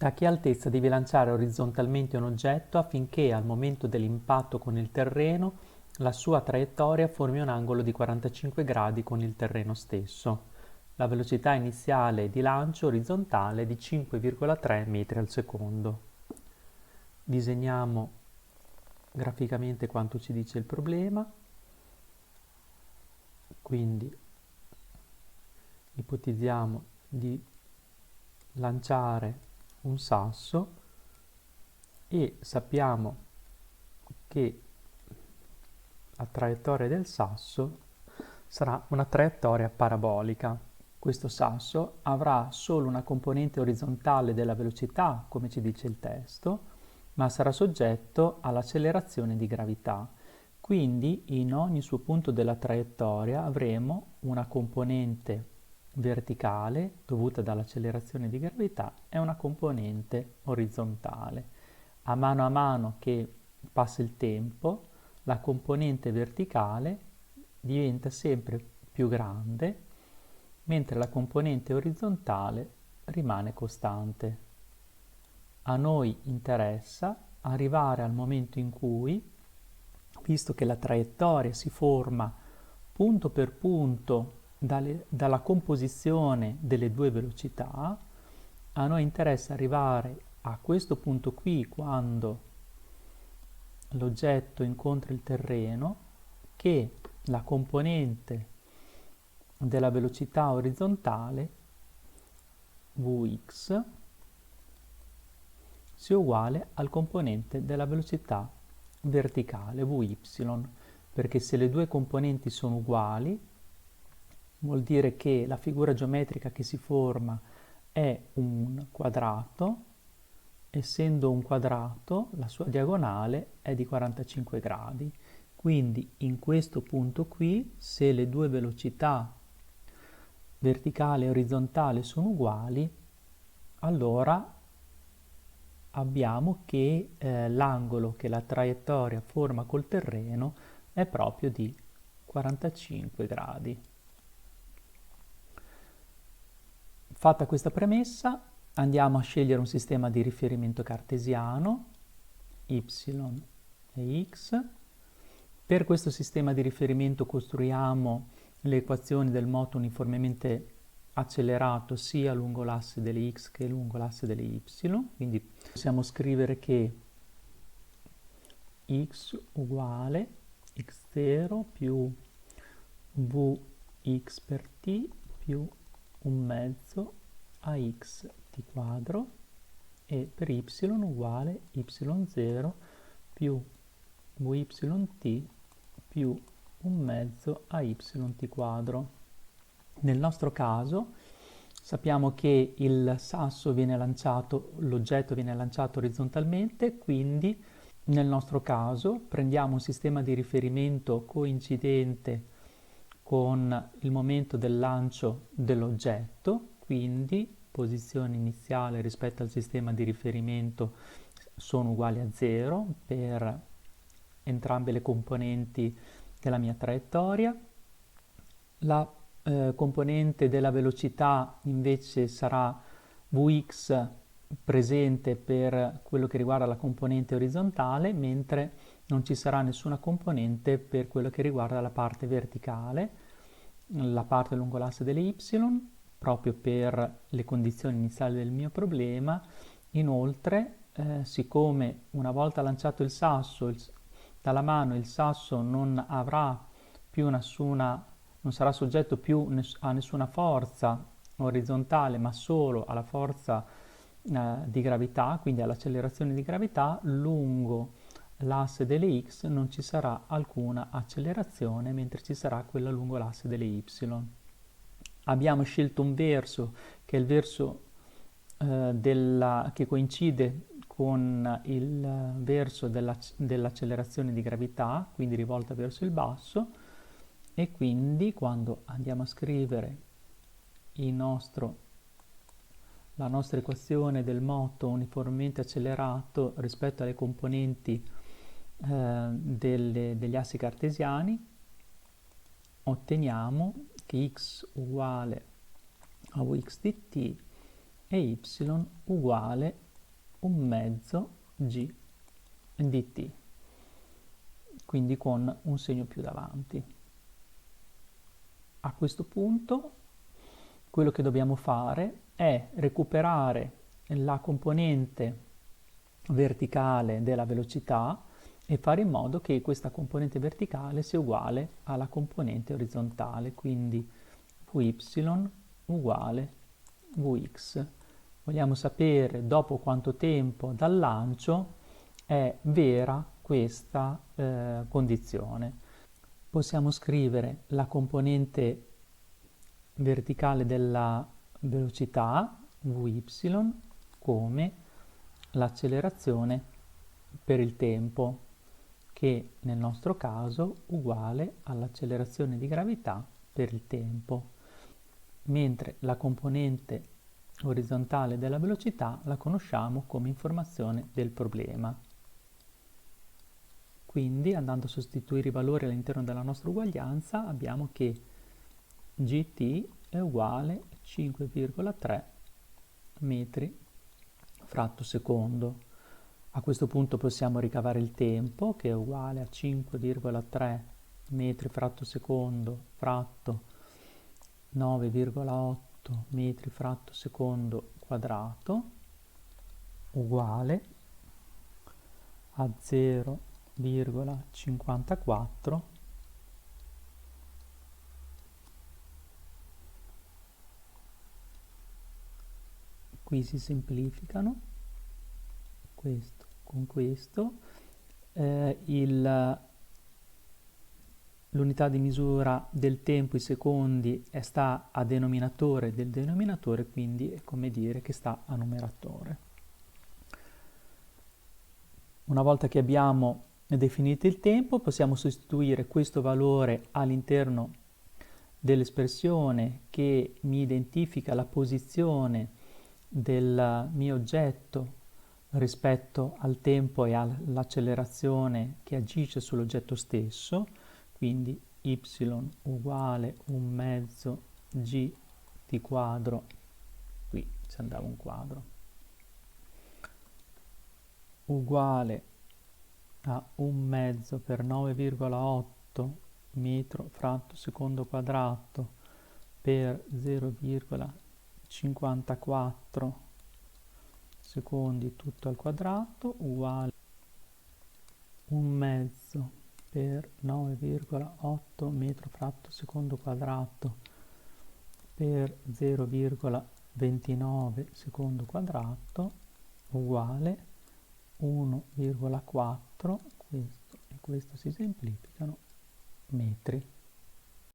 A che altezza devi lanciare orizzontalmente un oggetto affinché al momento dell'impatto con il terreno la sua traiettoria formi un angolo di 45 gradi con il terreno stesso. La velocità iniziale di lancio orizzontale è di 5,3 metri al secondo. Disegniamo graficamente quanto ci dice il problema. Quindi ipotizziamo di lanciare un sasso e sappiamo che la traiettoria del sasso sarà una traiettoria parabolica. Questo sasso avrà solo una componente orizzontale della velocità, come ci dice il testo, ma sarà soggetto all'accelerazione di gravità. Quindi in ogni suo punto della traiettoria avremo una componente verticale dovuta dall'accelerazione di gravità e una componente orizzontale. A mano che passa il tempo, la componente verticale diventa sempre più grande, mentre la componente orizzontale rimane costante. A noi interessa arrivare al momento in cui, visto che la traiettoria si forma punto per punto dalla composizione delle due velocità, a noi interessa arrivare a questo punto qui quando l'oggetto incontra il terreno, che la componente della velocità orizzontale Vx sia uguale al componente della velocità verticale Vy, perché se le due componenti sono uguali vuol dire che la figura geometrica che si forma è un quadrato. Essendo un quadrato, la sua diagonale è di 45 gradi. Quindi in questo punto qui, se le due velocità verticale e orizzontale sono uguali, allora abbiamo che l'angolo che la traiettoria forma col terreno è proprio di 45 gradi. Fatta questa premessa, andiamo a scegliere un sistema di riferimento cartesiano, y e x. Per questo sistema di riferimento costruiamo le equazioni del moto uniformemente accelerato sia lungo l'asse delle x che lungo l'asse delle y. Quindi possiamo scrivere che x uguale x0 più vx per t più un mezzo a x t quadro, e per y uguale y0 più vyt più un mezzo a yt quadro. Nel nostro caso sappiamo che il sasso viene lanciato, l'oggetto viene lanciato orizzontalmente, quindi nel nostro caso prendiamo un sistema di riferimento coincidente con il momento del lancio dell'oggetto, quindi posizione iniziale rispetto al sistema di riferimento sono uguali a 0 per entrambe le componenti della mia traiettoria. La componente della velocità invece sarà Vx presente per quello che riguarda la componente orizzontale, mentre non ci sarà nessuna componente per quello che riguarda la parte verticale, la parte lungo l'asse delle y, proprio per le condizioni iniziali del mio problema. Inoltre, siccome una volta lanciato il sasso dalla mano, il sasso non avrà più nessuna, non sarà soggetto più a nessuna forza orizzontale, ma solo alla forza di gravità, quindi all'accelerazione di gravità, lungo l'asse delle x non ci sarà alcuna accelerazione, mentre ci sarà quella lungo l'asse delle y. Abbiamo scelto un verso che è il verso che coincide con il verso dell'accelerazione di gravità, quindi rivolta verso il basso, e quindi quando andiamo a scrivere la nostra equazione del moto uniformemente accelerato rispetto alle componenti degli assi cartesiani, otteniamo che x uguale a vx di t e y uguale un mezzo g dt, quindi con un segno più davanti. A questo punto quello che dobbiamo fare è recuperare la componente verticale della velocità e fare in modo che questa componente verticale sia uguale alla componente orizzontale, quindi Vy uguale Vx. Vogliamo sapere dopo quanto tempo dal lancio è vera questa condizione. Possiamo scrivere la componente verticale della velocità Vy come l'accelerazione per il tempo, che nel nostro caso uguale all'accelerazione di gravità per il tempo, mentre la componente orizzontale della velocità la conosciamo come informazione del problema. Quindi, andando a sostituire i valori all'interno della nostra uguaglianza, abbiamo che gt è uguale a 5,3 metri fratto secondo. A questo punto possiamo ricavare il tempo, che è uguale a 5,3 metri fratto secondo fratto 9,8 metri fratto secondo quadrato, uguale a 0,54 qui si semplificano questo con questo, l'unità di misura del tempo, i secondi, sta a denominatore del denominatore, quindi è come dire che sta a numeratore. Una volta che abbiamo definito il tempo, possiamo sostituire questo valore all'interno dell'espressione che mi identifica la posizione del mio oggetto rispetto al tempo e all'accelerazione che agisce sull'oggetto stesso, quindi y uguale un mezzo g di quadro, qui ci andava un quadro, uguale a un mezzo per 9,8 metro fratto secondo quadrato per 0,54 secondi tutto al quadrato, uguale un mezzo per 9,8 metro fratto secondo quadrato per 0,29 secondo quadrato, uguale 1,4, questo e questo si semplificano, metri.